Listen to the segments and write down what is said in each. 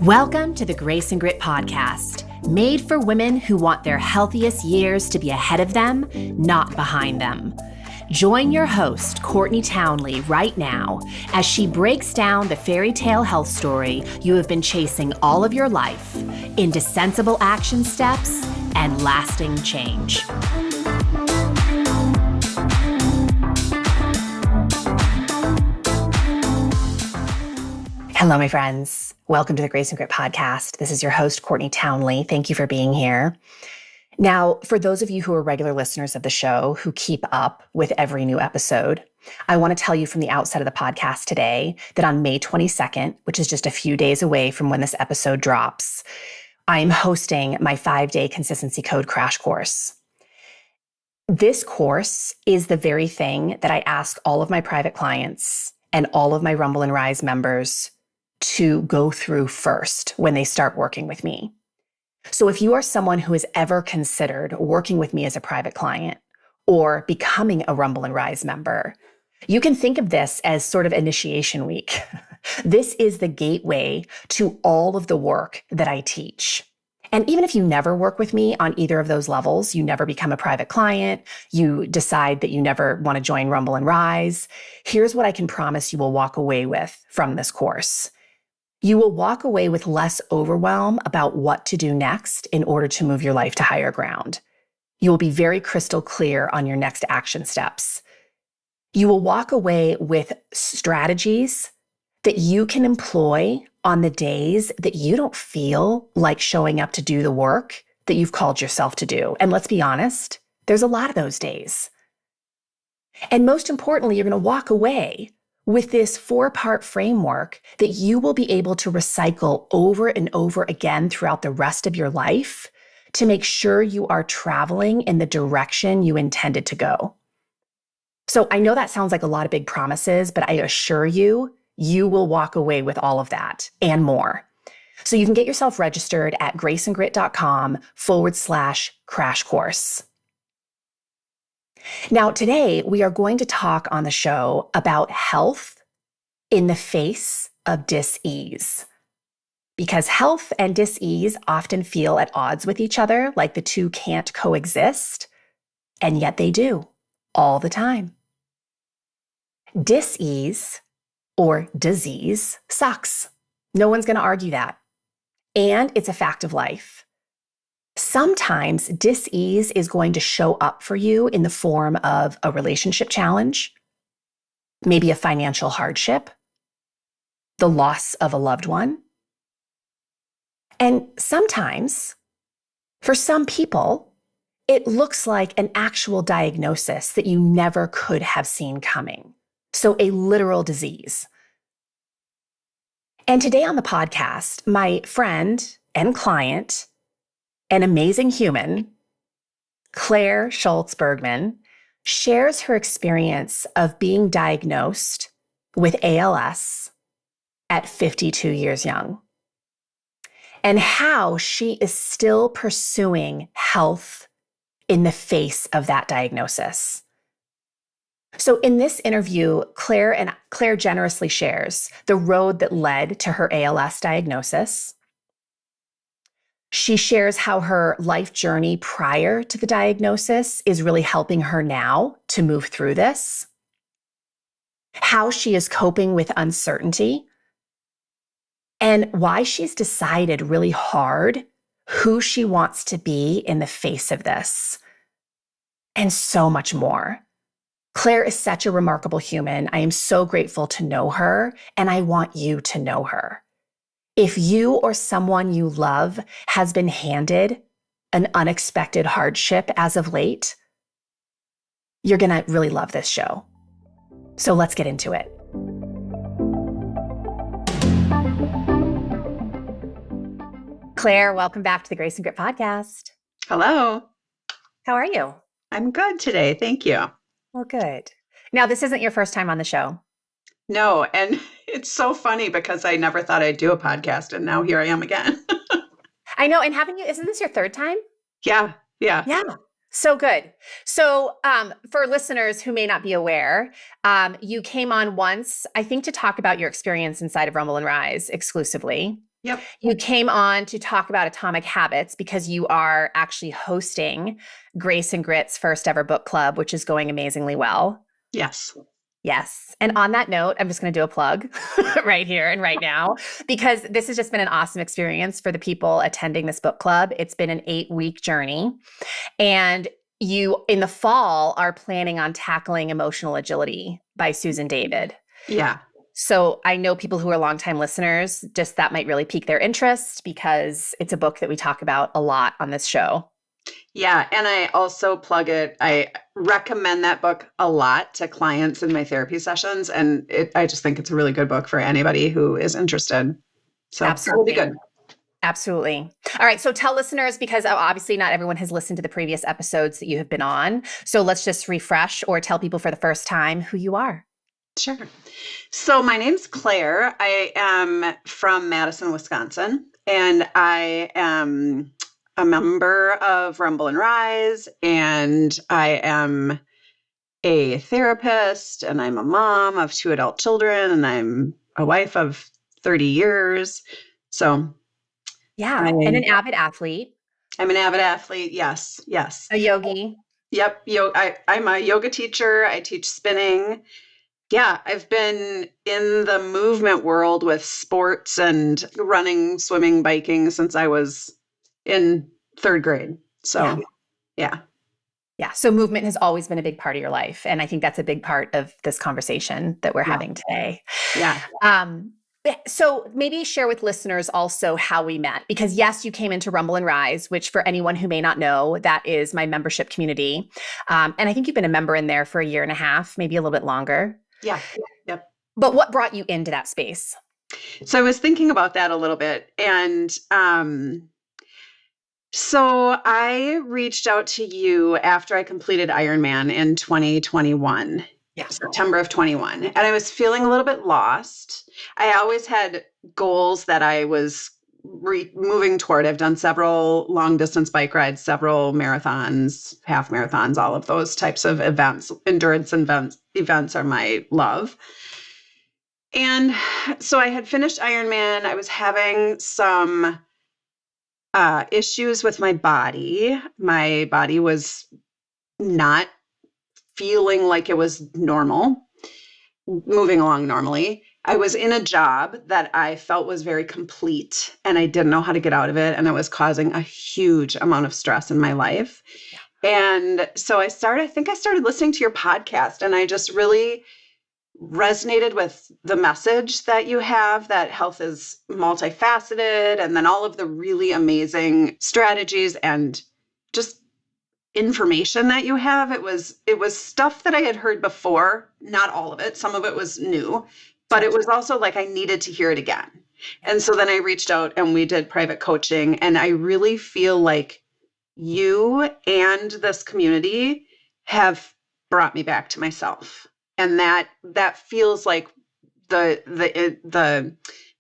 Welcome to the Grace and Grit podcast, made for women who want their healthiest years to be ahead of them, not behind them. Join your host, Courtney Townley, right now as she breaks down the fairy tale health story you have been chasing all of your life into sensible action steps and lasting change. Hello, my friends. Welcome to the Grace and Grit podcast. This is your host, Courtney Townley. Thank you for being here. Now, for those of you who are regular listeners of the show who keep up with every new episode, I want to tell you from the outset of the podcast today that on May 22nd, which is just a few days away from when this episode drops, I am hosting my 5-day consistency code crash course. This course is the very thing that I ask all of my private clients and all of my Rumble and Rise members to go through first when they start working with me. So if you are someone who has ever considered working with me as a private client or becoming a Rumble and Rise member, you can think of this as sort of initiation week. This is the gateway to all of the work that I teach. And even if you never work with me on either of those levels, you never become a private client, you decide that you never want to join Rumble and Rise, here's what I can promise you will walk away with from this course. You will walk away with less overwhelm about what to do next in order to move your life to higher ground. You will be very crystal clear on your next action steps. You will walk away with strategies that you can employ on the days that you don't feel like showing up to do the work that you've called yourself to do. And let's be honest, there's a lot of those days. And most importantly, you're going to walk away with this 4-part framework that you will be able to recycle over and over again throughout the rest of your life to make sure you are traveling in the direction you intended to go. So I know that sounds like a lot of big promises, but I assure you, you will walk away with all of that and more. So you can get yourself registered at graceandgrit.com/crash course. Now, today we are going to talk on the show about health in the face of dis-ease. Because health and dis-ease often feel at odds with each other, like the two can't coexist, and yet they do all the time. Dis-ease or disease sucks. No one's going to argue that. And it's a fact of life. Sometimes dis-ease is going to show up for you in the form of a relationship challenge, maybe a financial hardship, the loss of a loved one. And sometimes, for some people, it looks like an actual diagnosis that you never could have seen coming. So a literal disease. And today on the podcast, my friend and client, an amazing human, Claire Schulz Bergman, shares her experience of being diagnosed with ALS at 52 years young, and how she is still pursuing health in the face of that diagnosis. So in this interview, Claire generously shares the road that led to her ALS diagnosis. She shares how her life journey prior to the diagnosis is really helping her now to move through this, how she is coping with uncertainty, and why she's decided really hard who she wants to be in the face of this, and so much more. Claire is such a remarkable human. I am so grateful to know her, and I want you to know her. If you or someone you love has been handed an unexpected hardship as of late, you're going to really love this show. So let's get into it. Claire, welcome back to the Grace and Grit podcast. Hello. How are you? I'm good today. Thank you. Well, good. Now, this isn't your first time on the show. No, and it's so funny because I never thought I'd do a podcast, and now here I am again. I know. And isn't this your third time? Yeah. So good. So for listeners who may not be aware, you came on once, I think, to talk about your experience inside of Rumble and Rise exclusively. Yep. You came on to talk about Atomic Habits because you are actually hosting Grace and Grit's first ever book club, which is going amazingly well. Yes. Yes. And on that note, I'm just going to do a plug right here and right now, because this has just been an awesome experience for the people attending this book club. It's been an 8-week journey. And you, in the fall, are planning on tackling Emotional Agility by Susan David. Yeah. So I know people who are longtime listeners, just that might really pique their interest because it's a book that we talk about a lot on this show. Yeah. And I also plug it. I recommend that book a lot to clients in my therapy sessions. And I just think it's a really good book for anybody who is interested. So that will be Absolutely. good. Absolutely. All right. So tell listeners, because obviously not everyone has listened to the previous episodes that you have been on. So let's just refresh or tell people for the first time who you are. Sure. So my name's Claire. I am from Madison, Wisconsin, and I am a member of Rumble and Rise, and I am a therapist, and I'm a mom of 2 adult children, and I'm a wife of 30 years. So Yeah. And I, an avid athlete, I'm an avid athlete. Yes, yes. a yogi. Yep. I'm a yoga teacher. I teach spinning. Yeah, I've been in the movement world with sports and running, swimming, biking since I was in 3rd grade. Yeah. So, yeah. Yeah. So movement has always been a big part of your life. And I think that's a big part of this conversation that we're Yeah. having today. Yeah. So maybe share with listeners also how we met, because yes, you came into Rumble and Rise, which for anyone who may not know, that is my membership community. And I think you've been a member in there for a year and a half, maybe a little bit longer. Yeah. Yep. But what brought you into that space? So I was thinking about that a little bit. And so I reached out to you after I completed Ironman in 2021. Yeah. September of 21. And I was feeling a little bit lost. I always had goals that I was moving toward. I've done several long distance bike rides, several marathons, half marathons, all of those types of events. Endurance events are my love. And so I had finished Ironman. I was having some issues with my body. My body was not feeling like it was normal, moving along normally. I was in a job that I felt was very complete and I didn't know how to get out of it. And it was causing a huge amount of stress in my life. And so I think I started listening to your podcast and I just really resonated with the message that you have, that health is multifaceted, and then all of the really amazing strategies and just information that you have. It was stuff that I had heard before, not all of it. Some of it was new, but it was also like I needed to hear it again. And so then I reached out and we did private coaching, and I really feel like you and this community have brought me back to myself. And that feels like the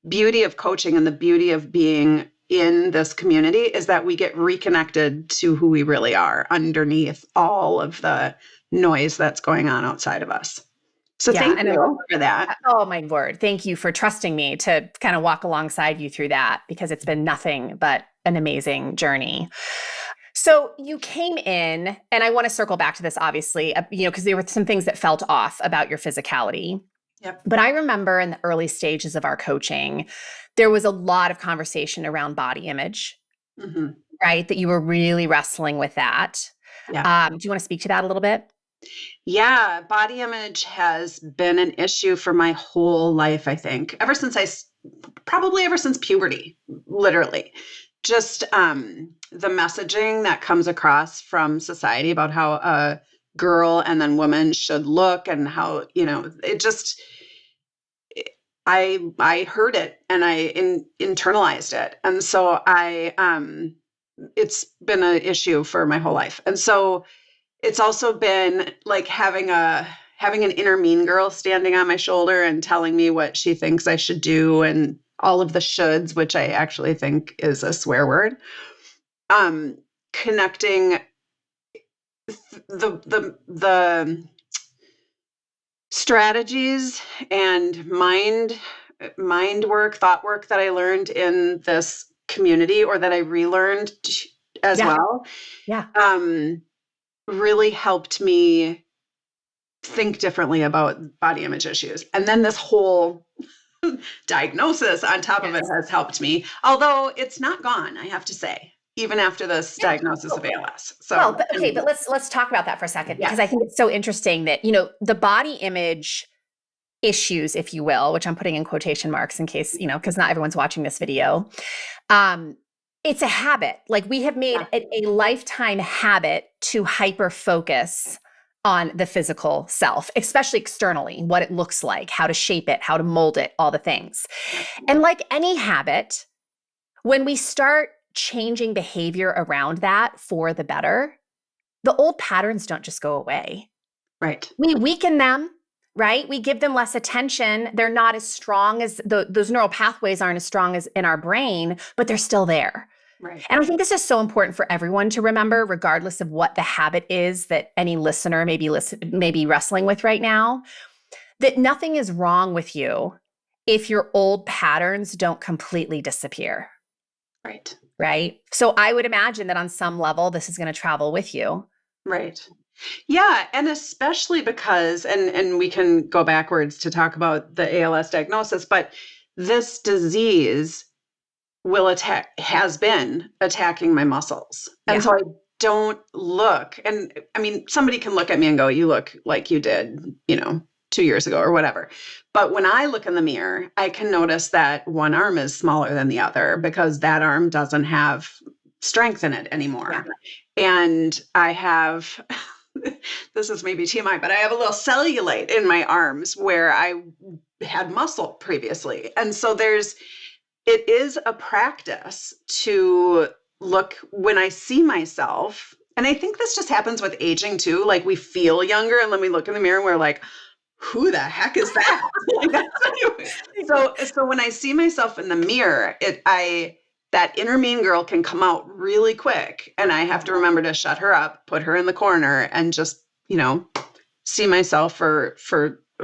beauty of coaching and the beauty of being in this community is that we get reconnected to who we really are underneath all of the noise that's going on outside of us. So thank you for that. Oh, my word. Thank you for trusting me to kind of walk alongside you through that, because it's been nothing but an amazing journey. So you came in, and I want to circle back to this, obviously, because there were some things that felt off about your physicality. Yep. But I remember in the early stages of our coaching, there was a lot of conversation around body image, right? That you were really wrestling with that. Yeah. Do you want to speak to that a little bit? Yeah, body image has been an issue for my whole life, I think. Probably ever since puberty, literally. Just the messaging that comes across from society about how a girl and then woman should look, and how, it just, I heard it and I internalized it. And so it's been an issue for my whole life. And so it's also been like having an inner mean girl standing on my shoulder and telling me what she thinks I should do, and all of the shoulds, which I actually think is a swear word. Connecting the strategies and mind mind work, thought work that I learned in this community, or that I relearned as well, really helped me think differently about body image issues. And then this whole diagnosis on top of it has helped me, although it's not gone, I have to say, even after this diagnosis of ALS. So, but let's talk about that for a second, because I think it's so interesting that, the body image issues, if you will, which I'm putting in quotation marks in case, because not everyone's watching this video. It's a habit. Like, we have made a lifetime habit to hyper focus on the physical self, especially externally, what it looks like, how to shape it, how to mold it, all the things. And like any habit, when we start changing behavior around that for the better, the old patterns don't just go away. Right. We weaken them, right? We give them less attention. They're not as strong as those neural pathways aren't as strong as in our brain, but they're still there. Right. And I think this is so important for everyone to remember, regardless of what the habit is that any listener may be wrestling with right now, that nothing is wrong with you if your old patterns don't completely disappear. Right. Right. So I would imagine that on some level, this is going to travel with you. Right. Yeah. And especially because, and we can go backwards to talk about the ALS diagnosis, but this disease has been attacking my muscles. And so I don't look, and I mean, somebody can look at me and go, you look like you did, 2 years ago or whatever. But when I look in the mirror, I can notice that one arm is smaller than the other because that arm doesn't have strength in it anymore. Yeah. And I have, this is maybe TMI, but I have a little cellulite in my arms where I had muscle previously. And so it is a practice to look when I see myself. And I think this just happens with aging too. Like, we feel younger and then we look in the mirror and we're like, who the heck is that? So when I see myself in the mirror, that inner mean girl can come out really quick. And I have to remember to shut her up, put her in the corner, and just, see myself for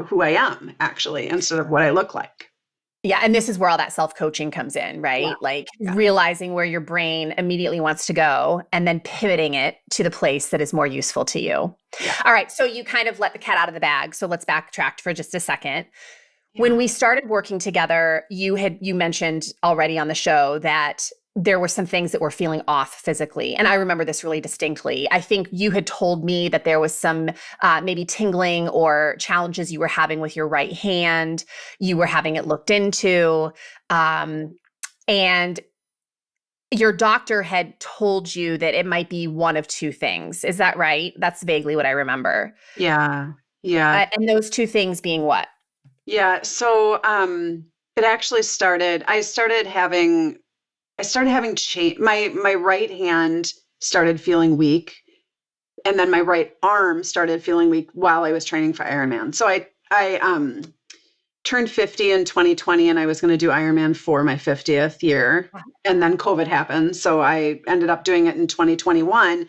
who I am, actually, instead of what I look like. Yeah. And this is where all that self-coaching comes in, right? Realizing where your brain immediately wants to go and then pivoting it to the place that is more useful to you. Yeah. All right. So you kind of let the cat out of the bag. So let's backtrack for just a second. Yeah. When we started working together, you mentioned already on the show that there were some things that were feeling off physically. And I remember this really distinctly. I think you had told me that there was some maybe tingling or challenges you were having with your right hand. You were having it looked into. And your doctor had told you that it might be one of two things. Is that right? That's vaguely what I remember. Yeah. Yeah. And those two things being what? Yeah. So it actually I started having change. My right hand started feeling weak, and then my right arm started feeling weak while I was training for Ironman. So I turned 50 in 2020, and I was going to do Ironman for my 50th year, and then COVID happened. So I ended up doing it in 2021.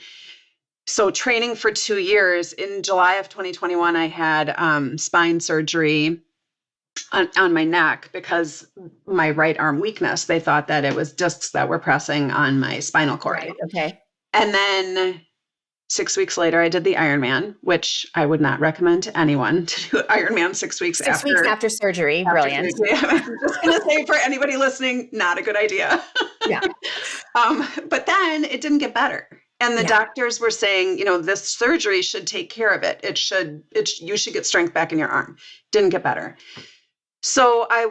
So training for 2 years. In July of 2021, I had spine surgery on my neck because my right arm weakness. They thought that it was discs that were pressing on my spinal cord. Right, okay. And then 6 weeks later, I did the Ironman, which I would not recommend to anyone to do Ironman 6 weeks after. 6 weeks after surgery. Brilliant. I'm just going to say, for anybody listening, not a good idea. Yeah. But then it didn't get better. And the doctors were saying, this surgery should take care of it. You should get strength back in your arm. Didn't get better. So I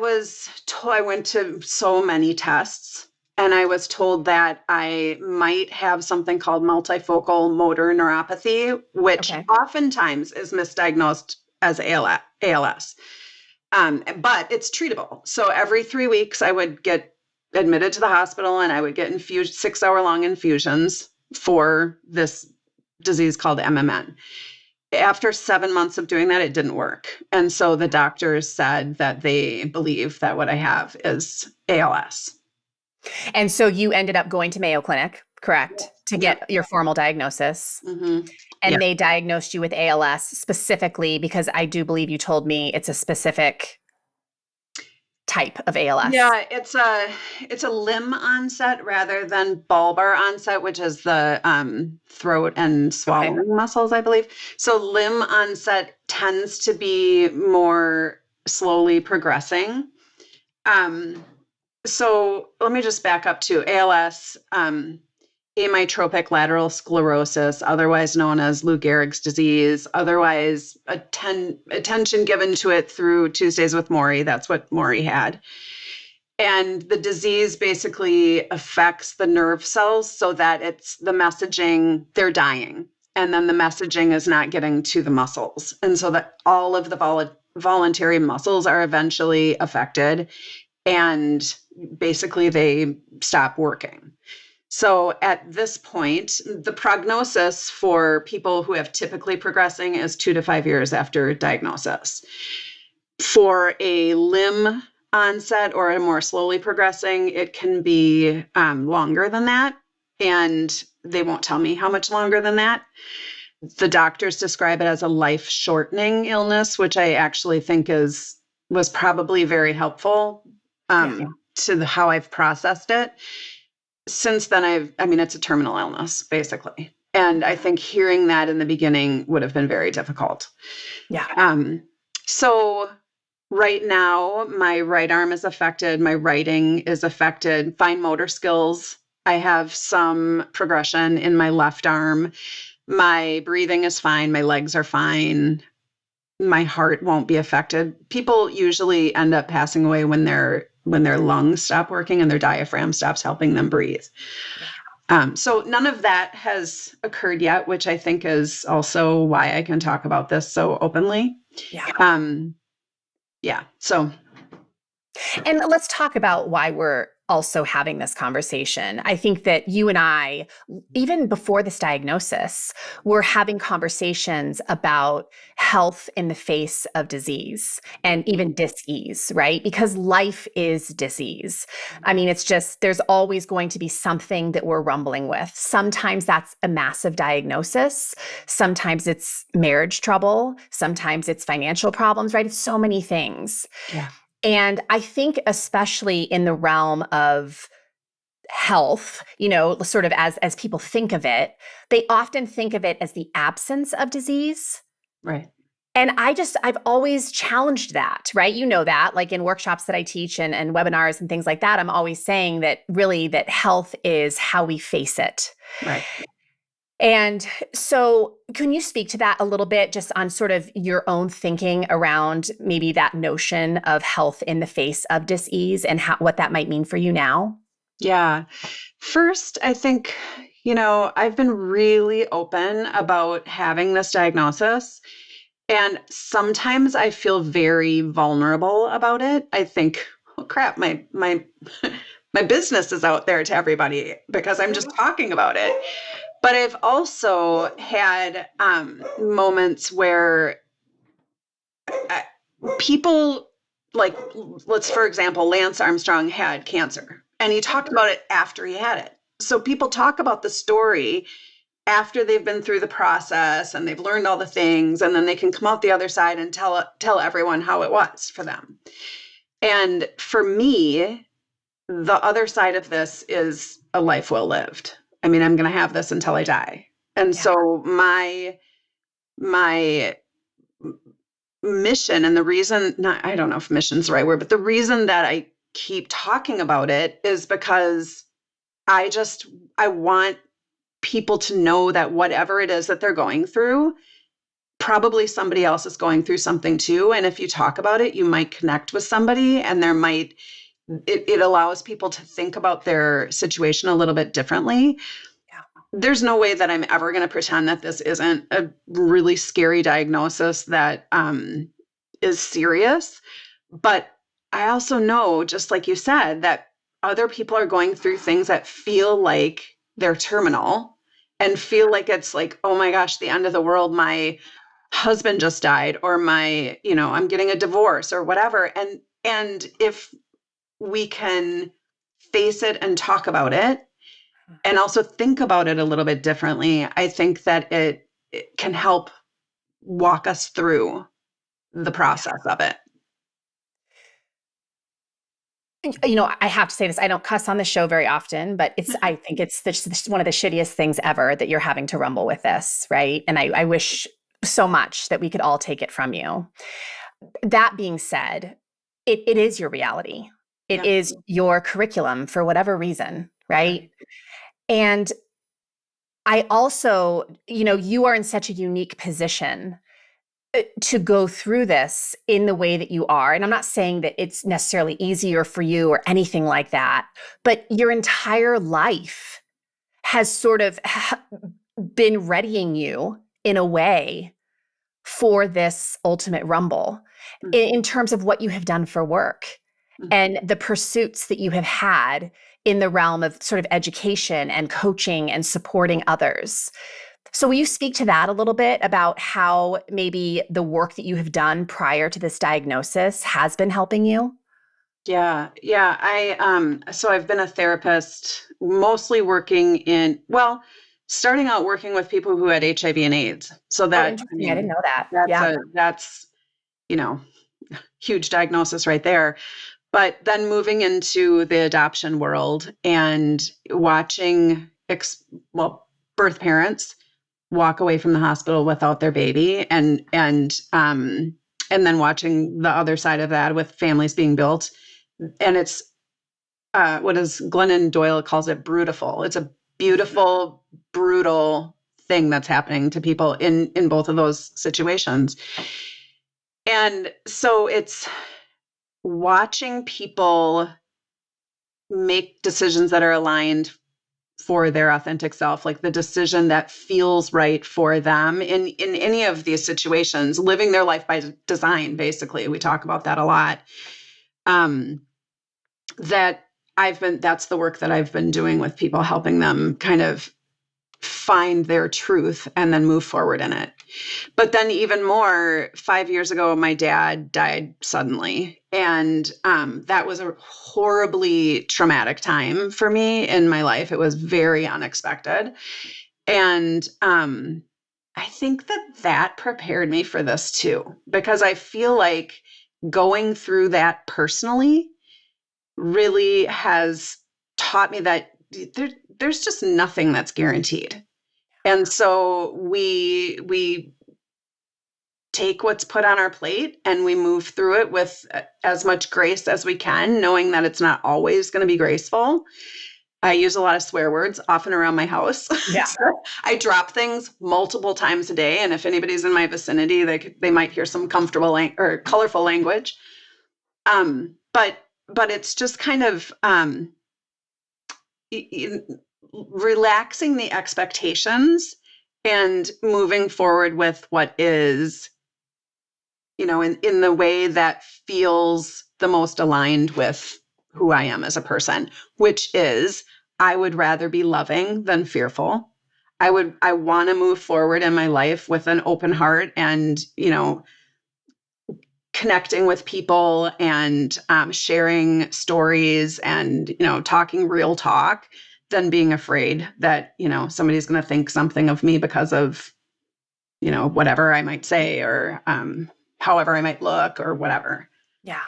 went to so many tests, and I was told that I might have something called multifocal motor neuropathy, which oftentimes is misdiagnosed as ALS. But it's treatable. So every 3 weeks, I would get admitted to the hospital, and I would get 6-hour-long infusions for this disease called MMN. After 7 months of doing that, it didn't work. And so the doctors said that they believe that what I have is ALS. And so you ended up going to Mayo Clinic, correct, to get your formal diagnosis. Mm-hmm. And they diagnosed you with ALS specifically because I do believe you told me it's a specific type of ALS? Yeah, it's a limb onset rather than bulbar onset, which is the throat and Okay. swallowing muscles, I believe. So limb onset tends to be more slowly progressing. Um, so let me just back up to ALS, amyotrophic lateral sclerosis, otherwise known as Lou Gehrig's disease, otherwise attention given to it through Tuesdays with Maury. That's what Maury had. And the disease basically affects the nerve cells so that it's the messaging, they're dying. And then the messaging is not getting to the muscles. And so that all of the voluntary muscles are eventually affected and basically they stop working. So at this point, the prognosis for people who have typically progressing is 2 to 5 years after diagnosis. For a limb onset or a more slowly progressing, it can be longer than that. And they won't tell me how much longer than that. The doctors describe it as a life-shortening illness, which I actually think was probably very helpful to how I've processed it. Since then, I mean, it's a terminal illness, basically. And I think hearing that in the beginning would have been very difficult. Yeah. So right now, my right arm is affected. My writing is affected. Fine motor skills. I have some progression in my left arm. My breathing is fine. My legs are fine. My heart won't be affected. People usually end up passing away when their lungs stop working and their diaphragm stops helping them breathe. So none of that has occurred yet, which I think is also why I can talk about this so openly. Yeah. Yeah. So. And let's talk about why we're also having this conversation. I think that you and I, even before this diagnosis, were having conversations about health in the face of disease and even dis-ease, right? Because life is dis-ease. I mean, it's just, there's always going to be something that we're rumbling with. Sometimes that's a massive diagnosis. Sometimes it's marriage trouble. Sometimes it's financial problems, right? It's so many things. Yeah. And I think especially in the realm of health, sort of as people think of it, they often think of it as the absence of disease. Right. And I've always challenged that, right? You know that, like in workshops that I teach and webinars and things like that, I'm always saying that really that health is how we face it. Right. And so can you speak to that a little bit, just on sort of your own thinking around maybe that notion of health in the face of dis-ease and what that might mean for you now? Yeah. First, I think, I've been really open about having this diagnosis. And sometimes I feel very vulnerable about it. I think, oh crap, my my business is out there to everybody because I'm just talking about it. But I've also had moments where people, like, let's, for example, Lance Armstrong had cancer and he talked about it after he had it. So people talk about the story after they've been through the process and they've learned all the things, and then they can come out the other side and tell everyone how it was for them. And for me, the other side of this is a life well lived. I mean, I'm going to have this until I die. And so my mission, and the reason, not, I don't know if mission's the right word, but the reason that I keep talking about it is because I want people to know that whatever it is that they're going through, probably somebody else is going through something too. And if you talk about it, you might connect with somebody, and it allows people to think about their situation a little bit differently. Yeah. There's no way that I'm ever going to pretend that this isn't a really scary diagnosis that is serious. But I also know, just like you said, that other people are going through things that feel like they're terminal and feel like it's like, oh my gosh, the end of the world. My husband just died, or I'm getting a divorce or whatever. And if we can face it and talk about it and also think about it a little bit differently, I think that it can help walk us through the process of it. I have to say this. I don't cuss on the show very often, but I think it's one of the shittiest things ever that you're having to rumble with this, right? And I wish so much that we could all take it from you. That being said, it is your reality. It Yeah. is your curriculum for whatever reason, right? Right. And I also, you are in such a unique position to go through this in the way that you are. And I'm not saying that it's necessarily easier for you or anything like that, but your entire life has sort of been readying you in a way for this ultimate rumble in terms of what you have done for work and the pursuits that you have had in the realm of sort of education and coaching and supporting others. So will you speak to that a little bit about how maybe the work that you have done prior to this diagnosis has been helping you? Yeah, yeah. So I've been a therapist, mostly working starting out working with people who had HIV and AIDS. So Oh, that, I interesting. I didn't mean, know that. Yeah. that's, you know, huge diagnosis right there. But then moving into the adoption world and watching, birth parents walk away from the hospital without their baby, and then watching the other side of that with families being built. And it's what is Glennon Doyle calls it brutal. It's a beautiful, brutal thing that's happening to people in both of those situations. And so it's watching people make decisions that are aligned for their authentic self, like the decision that feels right for them in any of these situations, living their life by design. Basically, we talk about that a lot. Um, that that's the work that I've been doing with people, helping them kind of find their truth and then move forward in it. But then even more, 5 years ago, my dad died suddenly. And that was a horribly traumatic time for me in my life. It was very unexpected. And I think that prepared me for this too, because I feel like going through that personally really has taught me that there's just nothing that's guaranteed. And so we take what's put on our plate and we move through it with as much grace as we can, knowing that it's not always going to be graceful. I use a lot of swear words, often around my house. Yeah. So I drop things multiple times a day, and if anybody's in my vicinity, they might hear some comfortable or colorful language. But it's just kind of relaxing the expectations and moving forward with what is, in the way that feels the most aligned with who I am as a person, which is I would rather be loving than fearful. I want to move forward in my life with an open heart and, connecting with people and sharing stories and, talking real talk than being afraid that, somebody's going to think something of me because of, whatever I might say or however I might look or whatever. Yeah.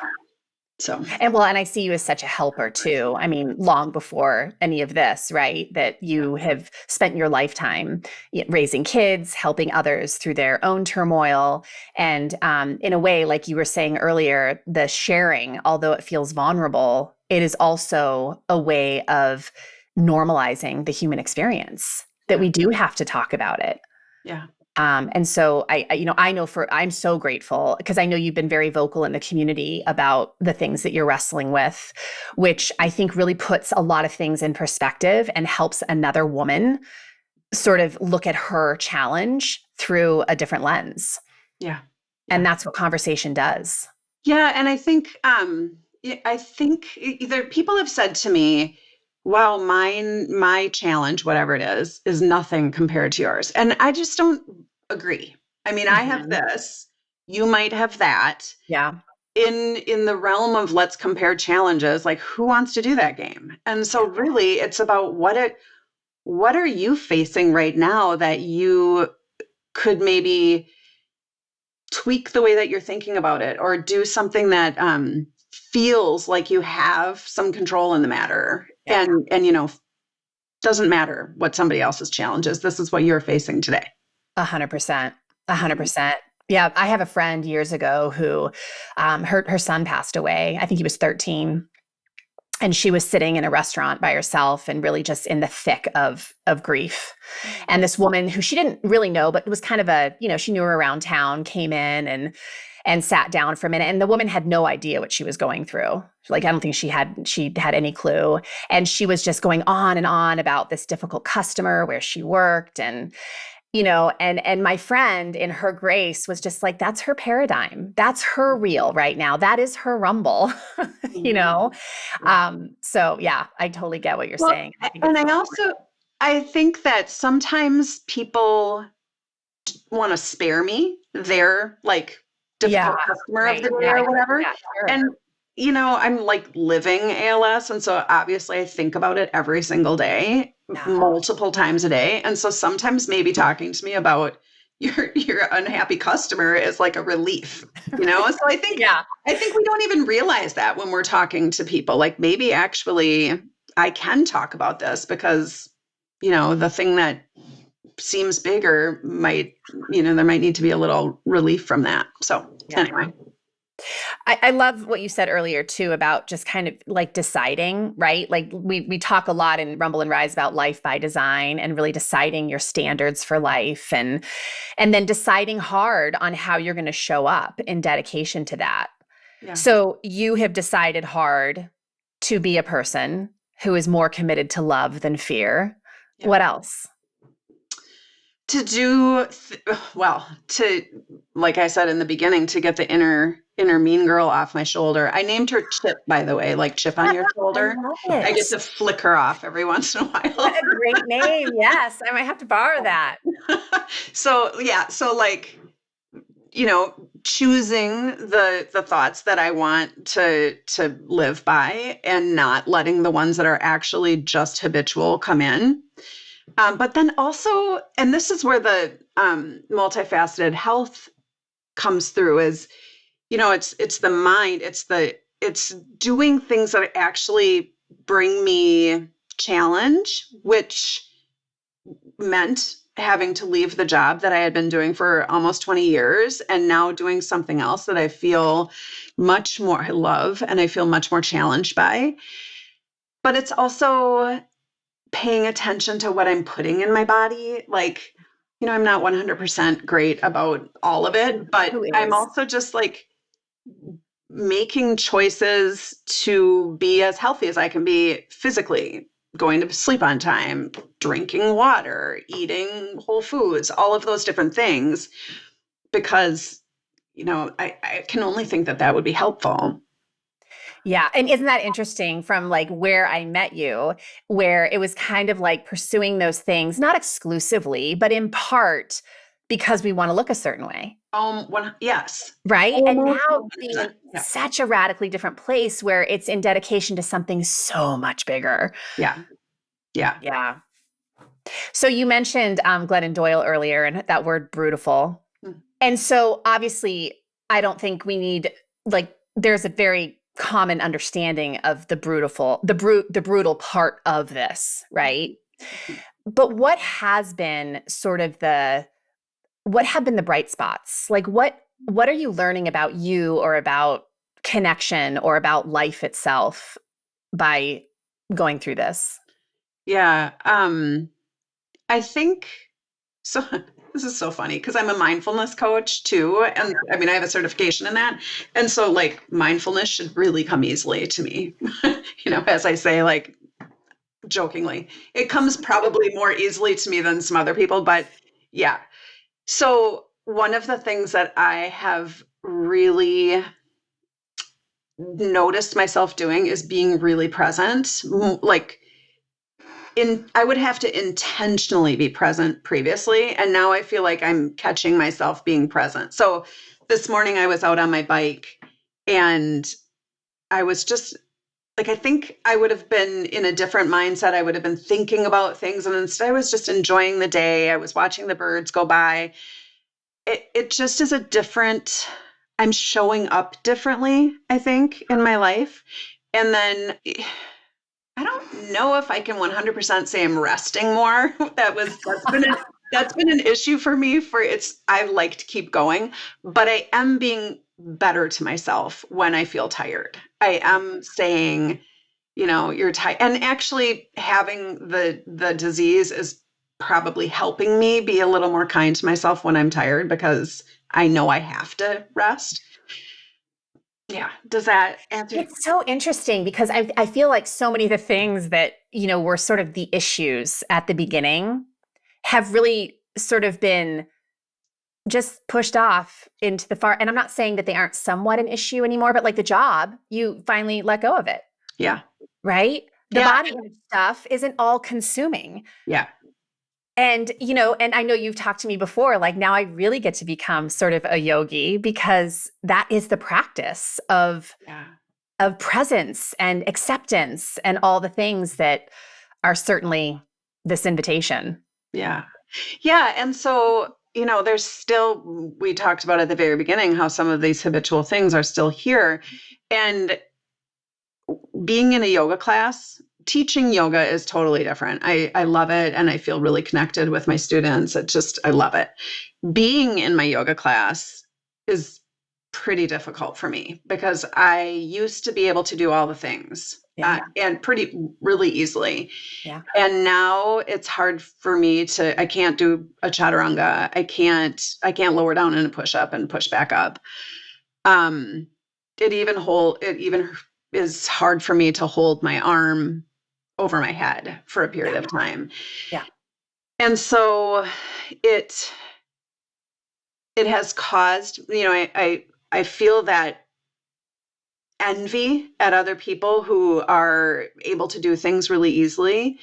So, And I see you as such a helper too. I mean, long before any of this, right? That you have spent your lifetime raising kids, helping others through their own turmoil. And in a way, like you were saying earlier, the sharing, although it feels vulnerable, it is also a way of normalizing the human experience that we do have to talk about it. yeah. And so I'm so grateful because I know you've been very vocal in the community about the things that you're wrestling with, which I think really puts a lot of things in perspective and helps another woman sort of look at her challenge through a different lens. Yeah. And that's what conversation does. Yeah. And I think either people have said to me, well, my challenge, whatever it is nothing compared to yours. And I just don't agree. I mean, I have this, you might have that. Yeah. In the realm of let's compare challenges, like who wants to do that game? And so Yeah. really it's about what are you facing right now that you could maybe tweak the way that you're thinking about it or do something that feels like you have some control in the matter. Yeah. And, you know, doesn't matter what somebody else's challenge is. This is what you're facing today. 100%. 100%. Yeah. I have a friend years ago who her son passed away. I think he was 13. And she was sitting in a restaurant by herself and really just in the thick of grief. And this woman who she didn't really know, but was kind of she knew her around town, came in and sat down for a minute. And the woman had no idea what she was going through. Like, I don't think she had any clue. And she was just going on and on about this difficult customer where she worked and my friend in her grace was just like, that's her paradigm. That's her reel right now. That is her rumble, you know? So yeah, I totally get what you're saying. I think that sometimes people want to spare me their like difficult customer of the day or whatever. Yeah, sure. And, you know, I'm like living ALS. And so obviously I think about it every single day, multiple times a day. And so sometimes maybe talking to me about your unhappy customer is like a relief, you know? So I think, I think we don't even realize that when we're talking to people, like maybe actually I can talk about this because, you know, the thing that seems bigger might, you know, there might need to be a little relief from that. So anyway. I love what you said earlier too about just kind of like deciding, right? Like we talk a lot in Rumble and Rise about life by design and really deciding your standards for life and then deciding hard on how you're going to show up in dedication to that. Yeah. So you have decided hard to be a person who is more committed to love than fear. Yeah. What else? Like I said in the beginning, to get the inner mean girl off my shoulder. I named her Chip, by the way, like chip on your shoulder. I get to flick her off every once in a while. What a great name. Yes, I might have to borrow that. So like, you know, choosing the thoughts that I want to live by and not letting the ones that are actually just habitual come in. But then also, and this is where the multifaceted health comes through, is, you know, it's the mind, it's doing things that actually bring me challenge, which meant having to leave the job that I had been doing for almost 20 years and now doing something else that I feel much more I love and I feel much more challenged by. But it's also paying attention to what I'm putting in my body. Like, you know, I'm not 100% great about all of it, but I'm also just like making choices to be as healthy as I can be physically, going to sleep on time, drinking water, eating whole foods, all of those different things, because, you know, I can only think that would be helpful. Yeah. And isn't that interesting from like where I met you, where it was kind of like pursuing those things, not exclusively, but in part because we want to look a certain way. Yes. Right. And now being in such a radically different place where it's in dedication to something so much bigger. Yeah. Yeah. Yeah. So you mentioned Glennon Doyle earlier and that word brutal. And so obviously, I don't think we need, like, there's a very common understanding of the brutal part of this, right? But what has been sort of what have been the bright spots? Like, what are you learning about you or about connection or about life itself by going through this? Yeah. I think so. This is so funny because I'm a mindfulness coach too. And I mean, I have a certification in that. And so like mindfulness should really come easily to me. You know, as I say, like jokingly, it comes probably more easily to me than some other people, but yeah. So one of the things that I have really noticed myself doing is being really present. Like, I would have to intentionally be present previously. And now I feel like I'm catching myself being present. So this morning I was out on my bike and I was just like, I think I would have been in a different mindset. I would have been thinking about things. And instead I was just enjoying the day. I was watching the birds go by. It just is a different I'm showing up differently, I think, in my life. And then I don't know if I can 100% say I'm resting more. That's been an issue for me for it's I like to keep going, but I am being better to myself when I feel tired. I am saying, you're tired. And actually having the disease is probably helping me be a little more kind to myself when I'm tired because I know I have to rest. Yeah. Does that answer? It's so interesting because I feel like so many of the things that, were sort of the issues at the beginning have really sort of been just pushed off into the far. And I'm not saying that they aren't somewhat an issue anymore, but like the job, you finally let go of it, Yeah. right? The Yeah. body image stuff isn't all consuming. Yeah. And, and I know you've talked to me before, like now I really get to become sort of a yogi because that is the practice Yeah. of presence and acceptance and all the things that are certainly this invitation. Yeah. Yeah. And so, there's still, we talked about at the very beginning how some of these habitual things are still here. And being in a yoga class, teaching yoga is totally different. I love it and I feel really connected with my students. I love it. Being in my yoga class is pretty difficult for me because I used to be able to do all the things and really easily. Yeah. And now it's hard for me I can't do a chaturanga. I can't lower down in a push up and push back up. Um, it even is hard for me to hold my arm over my head for a period of time. Yeah. And so it it has caused, I feel that envy at other people who are able to do things really easily.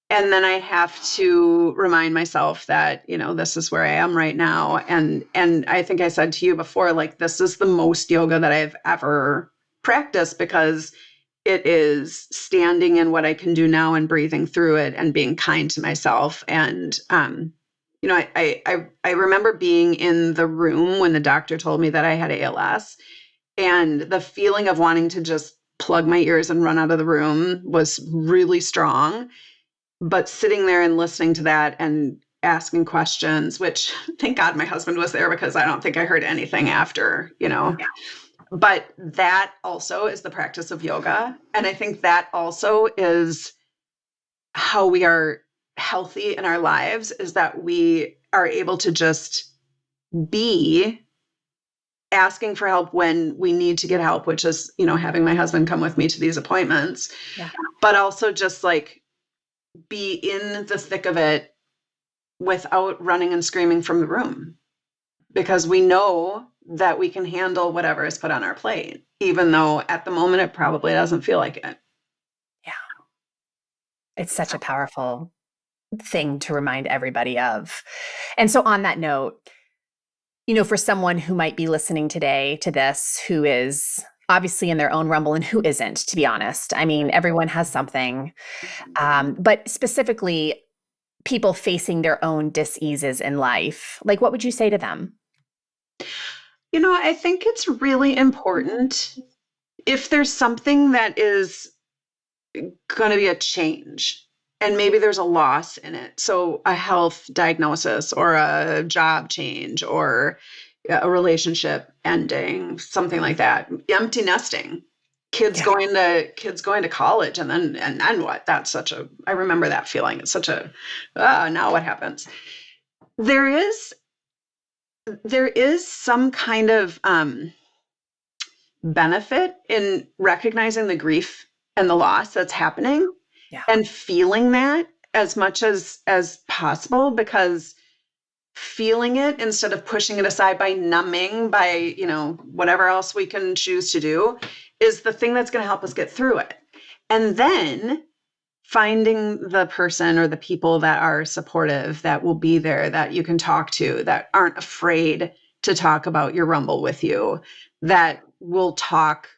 And then I have to remind myself that, this is where I am right now. And I think I said to you before, like, this is the most yoga that I've ever practiced because it is standing in what I can do now and breathing through it and being kind to myself. And, I remember being in the room when the doctor told me that I had ALS, and the feeling of wanting to just plug my ears and run out of the room was really strong. But sitting there and listening to that and asking questions, which thank God my husband was there because I don't think I heard anything after, But that also is the practice of yoga. And I think that also is how we are healthy in our lives, is that we are able to just be asking for help when we need to get help, which is, having my husband come with me to these appointments, but also just like be in the thick of it without running and screaming from the room, because we know that we can handle whatever is put on our plate, even though at the moment it probably doesn't feel like it. Yeah. It's such a powerful thing to remind everybody of. And so on that note, for someone who might be listening today to this, who is obviously in their own rumble and who isn't, to be honest, I mean, everyone has something, but specifically people facing their own diseases in life, like what would you say to them? I think it's really important if there's something that is going to be a change and maybe there's a loss in it. So a health diagnosis or a job change or a relationship ending, something like that. Empty nesting. Kids going to college and then what? I remember that feeling. It's such a now what happens? There is some kind of benefit in recognizing the grief and the loss that's happening and feeling that as much as possible, because feeling it instead of pushing it aside by numbing, by whatever else we can choose to do, is the thing that's going to help us get through it. And then finding the person or the people that are supportive, that will be there, that you can talk to, that aren't afraid to talk about your rumble with you, that will talk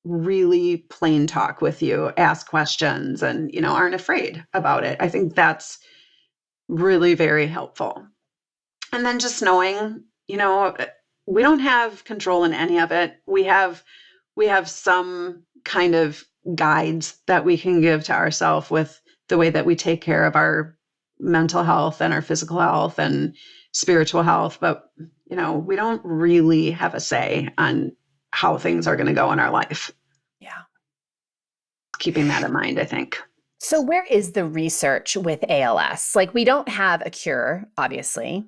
really plain talk with you, ask questions, and aren't afraid about it. I think that's really very helpful. And then just knowing, we don't have control in any of it. We have some kind of guides that we can give to ourselves with the way that we take care of our mental health and our physical health and spiritual health, but we don't really have a say on how things are going to go in our life. Yeah. Keeping that in mind, I think. So where is the research with ALS? Like, we don't have a cure, obviously.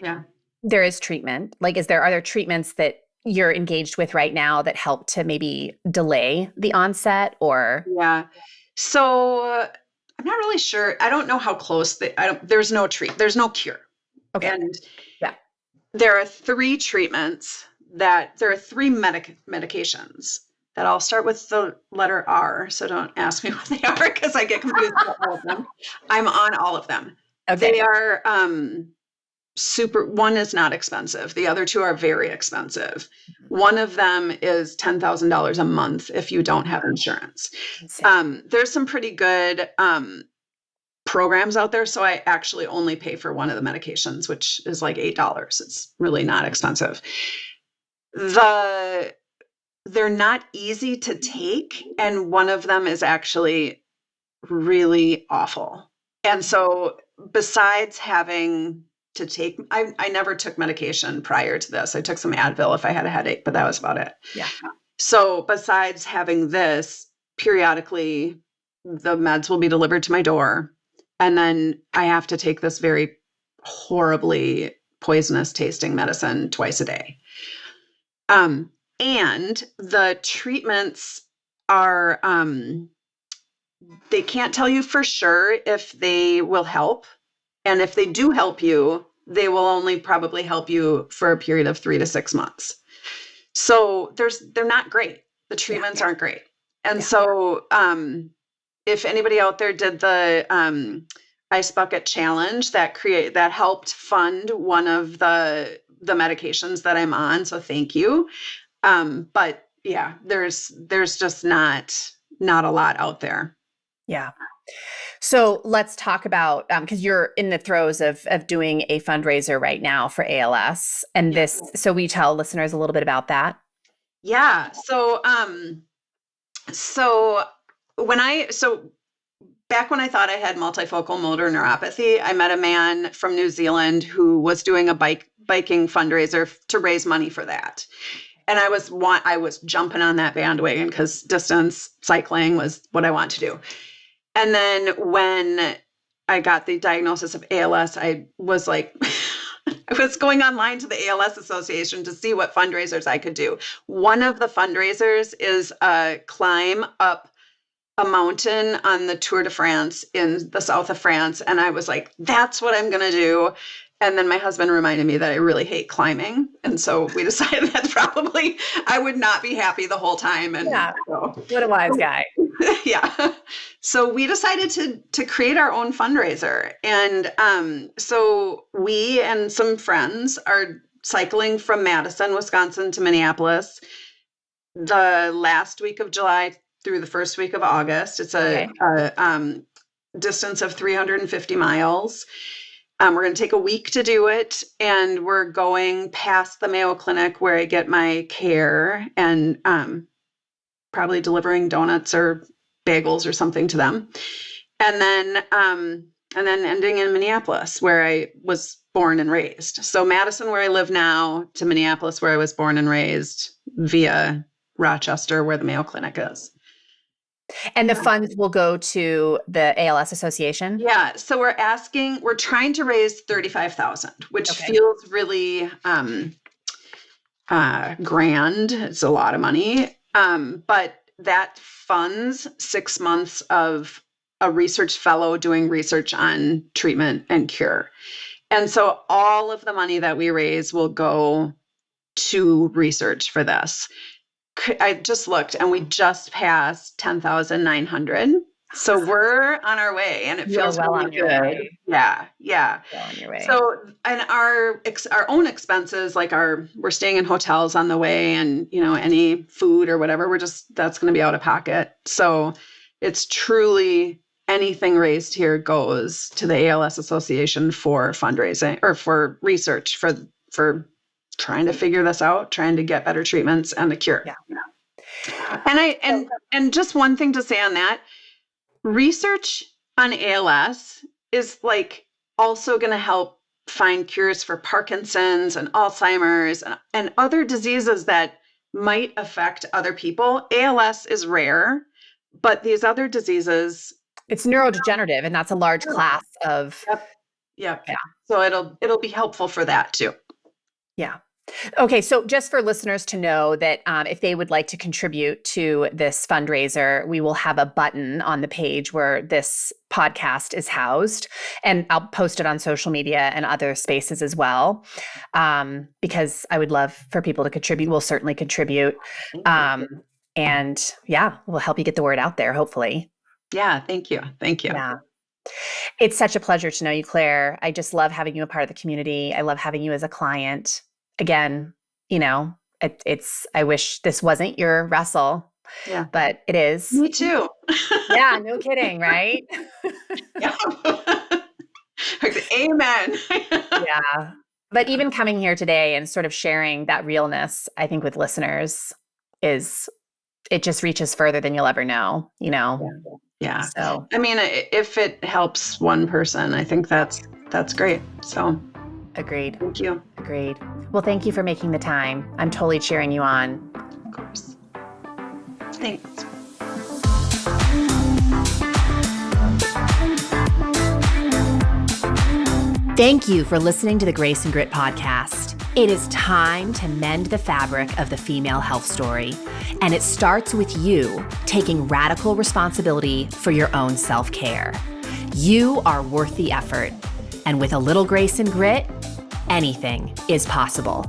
Yeah. There is treatment. Like, are there treatments that you're engaged with right now that help to maybe delay the onset, or? Yeah. So I'm not really sure. I don't know how close there's no there's no cure. Okay. And Yeah. there are three medications that I'll start with the letter R. So don't ask me what they are because I get confused about all of them. I'm on all of them. Okay. They are one is not expensive. The other two are very expensive. One of them is $10,000 a month if you don't have insurance. There's some pretty good programs out there. So I actually only pay for one of the medications, which is like $8. It's really not expensive. They're not easy to take. And one of them is actually really awful. And so besides having to take, I never took medication prior to this. I took some Advil if I had a headache, but that was about it. Yeah. So besides having this, periodically the meds will be delivered to my door. And then I have to take this very horribly poisonous tasting medicine twice a day. And the treatments are, they can't tell you for sure if they will help. And if they do help you, they will only probably help you for a period of 3 to 6 months. So they're not great. The treatments aren't great. And so if anybody out there did the Ice Bucket Challenge that helped fund one of the medications that I'm on, so thank you. But yeah, there's just not a lot out there. Yeah. So let's talk about, because you're in the throes of doing a fundraiser right now for ALS, and so we tell listeners a little bit about that. Yeah. So back when I thought I had multifocal motor neuropathy, I met a man from New Zealand who was doing a biking fundraiser to raise money for that. And I was jumping on that bandwagon because distance cycling was what I want to do. And then when I got the diagnosis of ALS, I was like, I was going online to the ALS Association to see what fundraisers I could do. One of the fundraisers is a climb up a mountain on the Tour de France in the south of France. And I was like, that's what I'm going to do. And then my husband reminded me that I really hate climbing. And so we decided that probably I would not be happy the whole time. And what a wise guy. Yeah. So we decided to create our own fundraiser. And so we and some friends are cycling from Madison, Wisconsin to Minneapolis the last week of July through the first week of August. It's a distance of 350 miles. We're going to take a week to do it, and we're going past the Mayo Clinic where I get my care, and probably delivering donuts or bagels or something to them, and then ending in Minneapolis where I was born and raised. So Madison, where I live now, to Minneapolis, where I was born and raised, via Rochester, where the Mayo Clinic is. And the funds will go to the ALS Association? Yeah. So we're trying to raise $35,000, which feels really grand. It's a lot of money. But that funds 6 months of a research fellow doing research on treatment and cure. And so all of the money that we raise will go to research for this. I just looked and we just passed 10,900. So we're on our way, and it feels well really on your good. way. Yeah. Well on your way. So, and our own expenses, like we're staying in hotels on the way, and any food or whatever, that's going to be out of pocket. So it's truly anything raised here goes to the ALS Association for fundraising or for research for trying to figure this out, trying to get better treatments and a cure. Yeah. And just one thing to say on that, research on ALS is like also going to help find cures for Parkinson's and Alzheimer's and other diseases that might affect other people. ALS is rare, but these other diseases, it's neurodegenerative, and that's a large class of. Yep. Yeah. So it'll be helpful for that too. Yeah. Okay, so just for listeners to know that if they would like to contribute to this fundraiser, we will have a button on the page where this podcast is housed, and I'll post it on social media and other spaces as well, because I would love for people to contribute. We'll certainly contribute. And yeah, we'll help you get the word out there, hopefully. Yeah, thank you. Thank you. Yeah. It's such a pleasure to know you, Claire. I just love having you a part of the community. I love having you as a client. Again, I wish this wasn't your wrestle, but it is. Me too. Yeah, no kidding, right? Yeah. Amen. Yeah. But even coming here today and sort of sharing that realness, I think with listeners it just reaches further than you'll ever know, Yeah. So, I mean, if it helps one person, I think that's great. So agreed. Thank you. Agreed. Well, thank you for making the time. I'm totally cheering you on. Of course. Thanks. Thank you for listening to the Grace and Grit podcast. It is time to mend the fabric of the female health story. And it starts with you taking radical responsibility for your own self-care. You are worth the effort. And with a little grace and grit, anything is possible.